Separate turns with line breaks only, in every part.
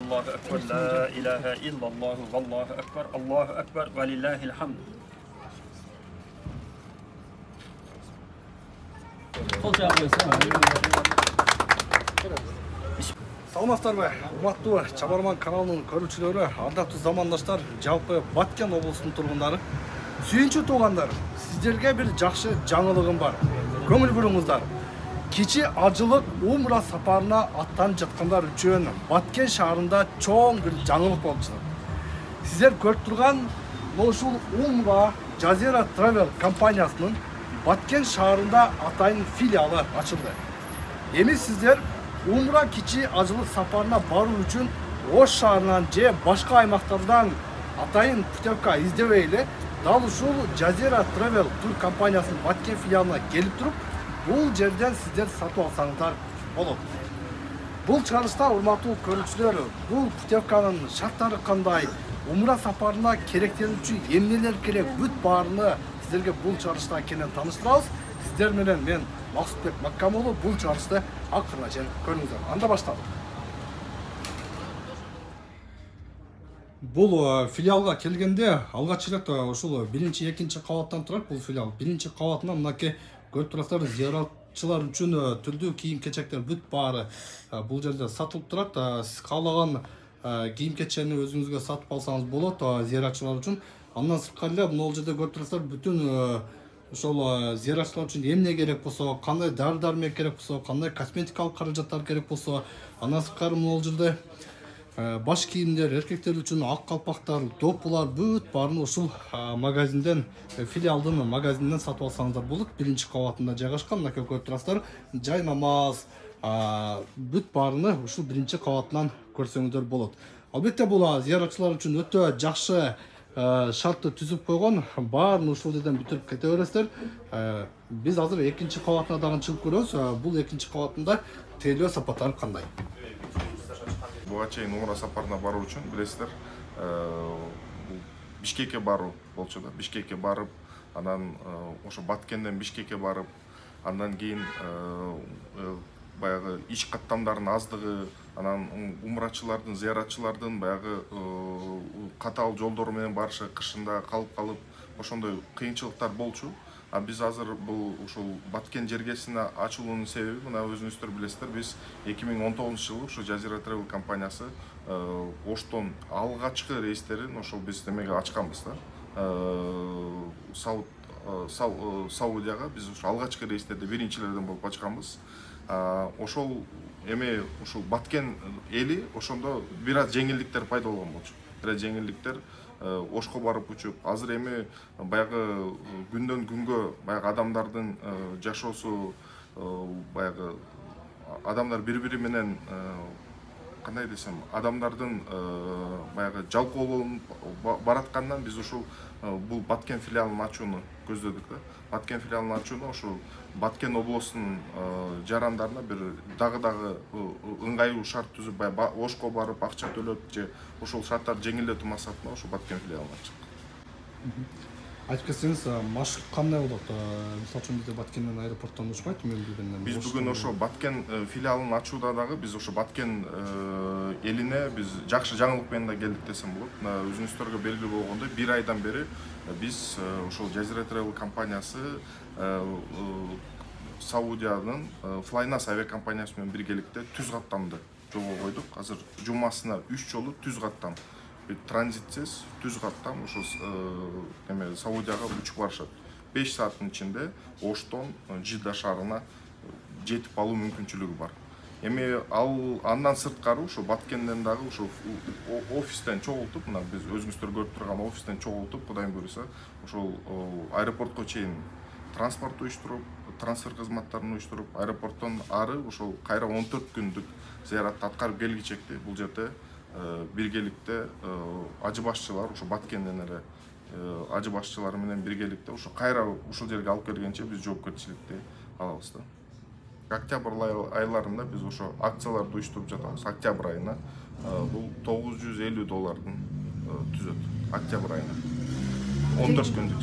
Allahu ekber, la ilahe illallah, vallahu ekber, Allahu ekber, ve lillahil hamd.
Саламатсыздарбы, урматтуу Чабарман каналынын көрүүчүлөрү, ардактуу замандаштар, жалпы Баткен облусунун тургундары, сүйүнчү туугандар, сиздерге бир жакшы жаңылыгым бар. Көңүл буруңуздар. Кичи ажылык умра сапарына аттанып жаткандар үчүн Баткен шаарында чоң бир жаңылык болуп жатат. Сиздер көрүп турган ушул Умра Жазира Travel компаниясынын Баткен шаарында атайын филиалы ачылды. Эми сиздер Умра кичи ажылык сапарына баруу үчүн Ош шаарынан же башка аймактардан атайын путевка издебей эле дал ушул Жазира Travel тур компаниясынын Баткен филиалына келип туруп, бул жерден сиздер сатып алсаңыздар болот. Бул чыгарылышта урматтуу көрүүчүлөр, бул путевканын шарттары кандай, Умра сапарына керектелүүчү эмнелер керек, бүт баарыны сиздерге бул чыгарылышта кенен тааныштырабыз. Сиздер менен мен Максутбек Маккамулу бул чыгарылышты акырына чейин көрүңүздөр. Анда башталды. Бул филиалга келгенде алгач ирет ушул 1-2 кабаттан турат бул филиал. 1-кабатынан мынакей көрүп турасыздар, зыяратчылар үчүн түрдүү кийим-кечектер бүт баары бул жерде сатылып турат. Сиз каалаган кийим-кечени өзүңүзгө сатып алсаңыз болот зыяратчылар үчүн. Андан сырткары эле могул жерде көрүп турасыздар, бүтүн ошол зыяратчылар үчүн эмне керек болсо, кандай дары-дармек керек болсо, кандай косметикалык каражаттар керек болсо, андан сырткары могул жерде баш кийимдер, эркектер үчүн ак калпактар, допулар бүт баарын ушул магазинден, филиалдын магазининен сатып алсаңыздар болот. 1-кабатында жайгашкан, мынакей көрүп турасыздар, жай намаз, бүт баарыны ушул 1-кабатынан көрсөңүздөр болот. Албетте бул зыяратчылар үчүн өтө жакшы шартты түзүп койгон, баарын ушул жерден бүтүрүп кете бересиздер. Биз азыр 2-кабатына дагы чыгып көрөбүз. Бул 2-кабатында тейлөө сапаттары кандай?
Буга чейин Умра сапарына баруу үчүн билесиздер, Бишкекке баруу болчу да. Бишкекке барып, анан ошо Баткенден Бишкекке барып, андан кийин баягы иш каттамдардын аздыгы, анан умрачылардын, зыяратчылардын баягы катаал жолдору менен барышы, кышында калып, ошондой кыйынчылыктар болчу. Биз азыр бул ушул Баткен жергесине ачылуунун себеби, мына өзүңүздөр билесиздер, биз 2019-жылы ушу Жазира Travel компаниясы Оштон алгачкы рейстерин ошол биз немеге ачканбыз да. Саудияга биз ушу алгачкы рейстерде биринчилерден болуп ачканбыз. Ошол эми ушул Баткен эли ошондо бир аз жеңилдиктер пайда болгон болчу. Бир аз жеңилдиктер Ошко барып учуп, азыр эми баягы күндөн күнгө баягы адамдардын жашоосу, баягы адамдар бири-бири менен кандай десем, адамдардын баягы жалкоолонуп бараткандан биз ушул бул Баткен филиалын ачууну көздөдүк да. Баткен филиалын ачууну ошол Баткен облусунун жарандарына бир дагы ыңгайлуу шарт түзүп, Ошко барып акча төлөп же ошол шарттарды жеңилдетүү максатында ошол Баткен филиалын ачтык.
Айтып кетсеңиз, маршрут кандай болот? Мисалы үчүн бизде Баткенден аэропорттон учпайт, мен билгенден.
Биз бүгүн ошо Баткен филиалын ачууда дагы биз ошо Баткен элине биз жакшы жаңылык менен да келдик десем болот. Өзүңүздөргө белгилүү болгондой, 1 айдан бери биз ошол Жазира Travel компаниясы Саудиянын Flynas авиакомпаниясы менен биргеликте түз каттамды жолго койдук. Азыр жумасына 3 жолу түз каттам, транзитсиз түз каттам ошол Саудияга учуп барышат. 5 сааттын ичинде Оштон Жидда шаарына жетип алуу мүмкүнчүлүгү бар. Эми андан сырткары ошо Баткенден дагы ошо офистен чогултуп, мына биз өзүңүздөр көрүп турган офистен чогултуп, Кудайым буйруса, ошол аэропортко чейин транспорт уюштуруп, трансфер кызматтарын уюштуруп, аэропорттон ары ошол кайра 14 күндүк зыяратты аткарып келгичекти бул жерде биргеликте ажы башчылар, ошо Баткенден эле ажы башчылары менен биргеликте ошо кайра ушул жерге алып келгенче биз жоопкерчиликти алабыз да. Октябрь айларында биз ошо акцияларды уюштуруп жатабыз. Октябрь айына бул $950 түзөт. Октябрь айына. 14 күндүк.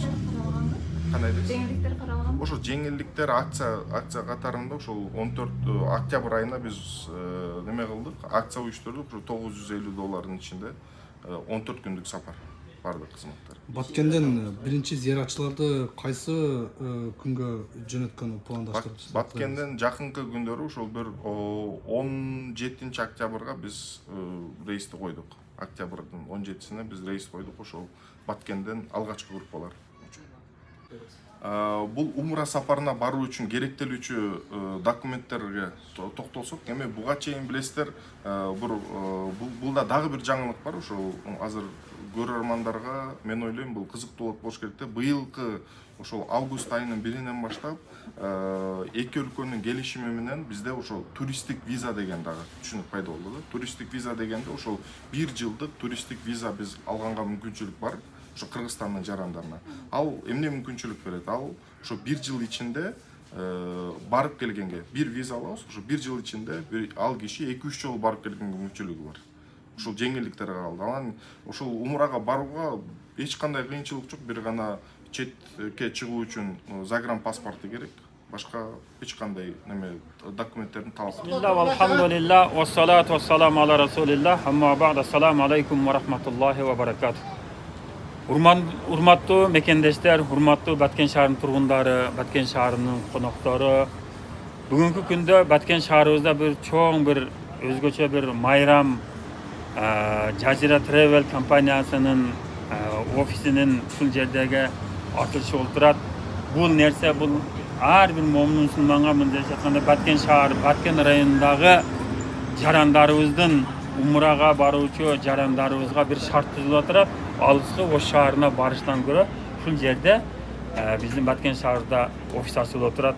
Кандай дейсиз?
Жеңилдиктер каралган?
Ошо жеңилдиктер акция катарында ошол 14 октябрь айында биз неме кылдык, акция уюштурдук. Ошо $950 ичинде 14 күндүк сапар бардык кызматтар.
Баткенден биринчи зыяратчыларды кайсы күнгө жөнөткөнү пландаштырдыңыз?
Баткенден жакынкы күндөрү ошол бир 17 октябрга биз рейсти койдук. Октябрдын 17-сине биз рейс койдук. Ошол Баткенден алгачкы группалар. Бул умра сапарына баруу үчүн керектелүүчү документтерге токтолсок, эми буга чейин билесиздер, бул дагы бир жаңылык бар. Ошол азыр көрөрмандарга мен ойлойм бул кызыктуу болуш керек да. Быйылкы ошол август айынын 1-нен баштап эки өлкөнүн келишими менен бизде ошол туристтик виза деген дагы түшүнүк пайда болду да. Туристтик виза дегенде ошол 1 жылдык туристтик виза биз алганга мүмкүнчүлүк бар. Ошо Кыргызстандын жарандарына. Ал эмне мүмкүнчүлүк берет? Ал ошо 1 жыл ичинде барып келгенге бир виза алабыз. Ошо 1 жыл ичинде ал киши 2-3 жолу барып келгенге мүмкүнчүлүгү бар. Ушул жеңилдиктер калды. Анан ушул умрага барууга эч кандай кыйынчылык жок. Бир гана четке чыгуу үчүн загранпаспорту керек. Башка эч кандай неме документтердин талабы.
Бисмилlah, алхамдулилlah, вассалату вассаламу ала расулилlah, амма бa'да, ассаламу алейкум ва рахматуллахи ва баракатух. Урматтуу мекендештер, урматтуу Баткен шаарынын тургундары, Баткен шаарынын коноктору. Бүгүнкү күндө Баткен шаарыбызда бир чоң бир өзгөчө бир майрам Jazira Travel компаниясынын офисинин ушул жердеги ачылышы болуп турат. Бул нерсе бул ар бир момун мусулманга мындайча айтканда Баткен шаар, Баткен районундагы жарандарыбыздын умрага баруучу жарандарыбызга бир шарт түзүлүп турат. Алыскы Ош шаарына барыштан көрө ушул жерде биздин Баткен шаарында офис ачылып турат.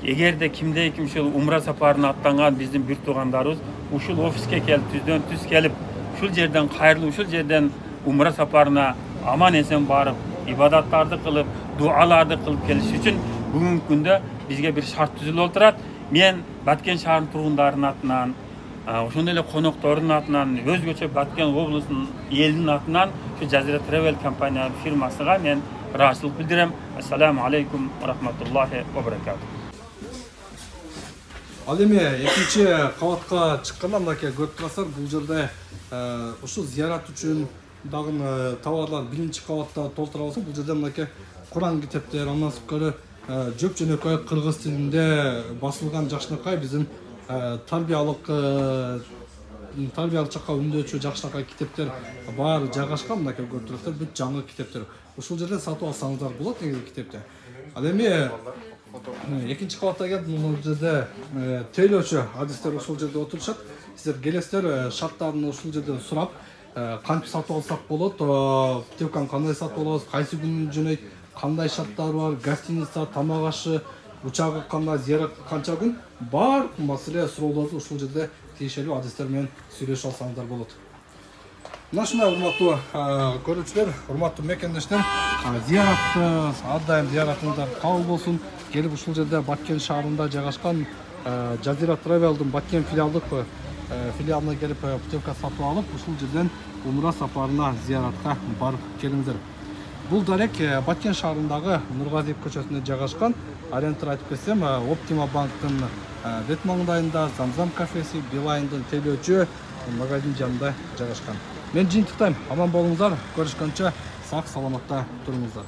Эгерде кимде-ким ушул умра сапарына аттанган биздин бир туугандарыбыз ушул офиске келип түздөн түз келип ушул жерден кайрылып ушул жерден умра сапарына аман эсен барып ибадаттарды кылып дуаларды кылып келиш үчүн бүгүнкү күндө бизге бир шарт түзүлүп турат. Мен Баткен шаарынын тургундарынын атынан, ошондой эле коноктордун атынан, өзгөчө Баткен облусунун элдин атынан ушу Jazira Travel компания фирмасыга мен ыраазычылык билдирем. Ассаламу алейкум ва рахматуллахи ва баракатух.
Ал эми экинчи кабатка чыкканда мынакей көрүп турасыздар, бул жерде ушул зыярат үчүн дагы товарлар биринчи кабатта толтура алса, бул жерде мынакей Куран китептер, андан сырткары жөп жөнөкөй кыргыз тилинде басылган жакшынакай биздин тарбиялык чакка үндөчү жакшынакай китептер баары жайгашкан. Мынакей көрүп турасыздар, бүт жаңы китептер. Ушул жерде сатып алсаңыздар болот негизи китепти. Ал эми экинчи кабатта келип бул жерде тейлөөчү адистер ушул жерде отурушат. Сиздер келесиздер, шарттарын ушул жерден сурап, кантип сатып алсак болот, путевканы кандай сатып алабыз, кайсы күнү жөнөйт, кандай шарттары бар, гостиница, тамак ашы, учагы кандай, зыярат канча күн, бар маселе суроолорду ушул жерде тиешелүү адистер менен сүйлөшүп алсаңыздар болот. Мына ушундай урматтуу көрүүчүлөр, урматтуу мекендештер, зыяратты ар дайым зыяратыңыздар кабыл болсун. Келип ушул жерде Баткен шаарында жайгашкан Jazira Travel'дын Баткен филиалына келип путевка сатып алып, ушул жерден умра сапарына зыяратка барып келиңиздер. Бул далек Баткен шаарындагы Нургазиев көчөсүндө жайгашкан. Арендтер айтып кетсем, Optima банктын бет маңдайында Замзам кафеси, Билайндын тейлөөчү магазин жанында жайгашкан. Мен жыйынтыктайм, аман болуңуздар, көрүшкөнчө сак саламатта туруңуздар.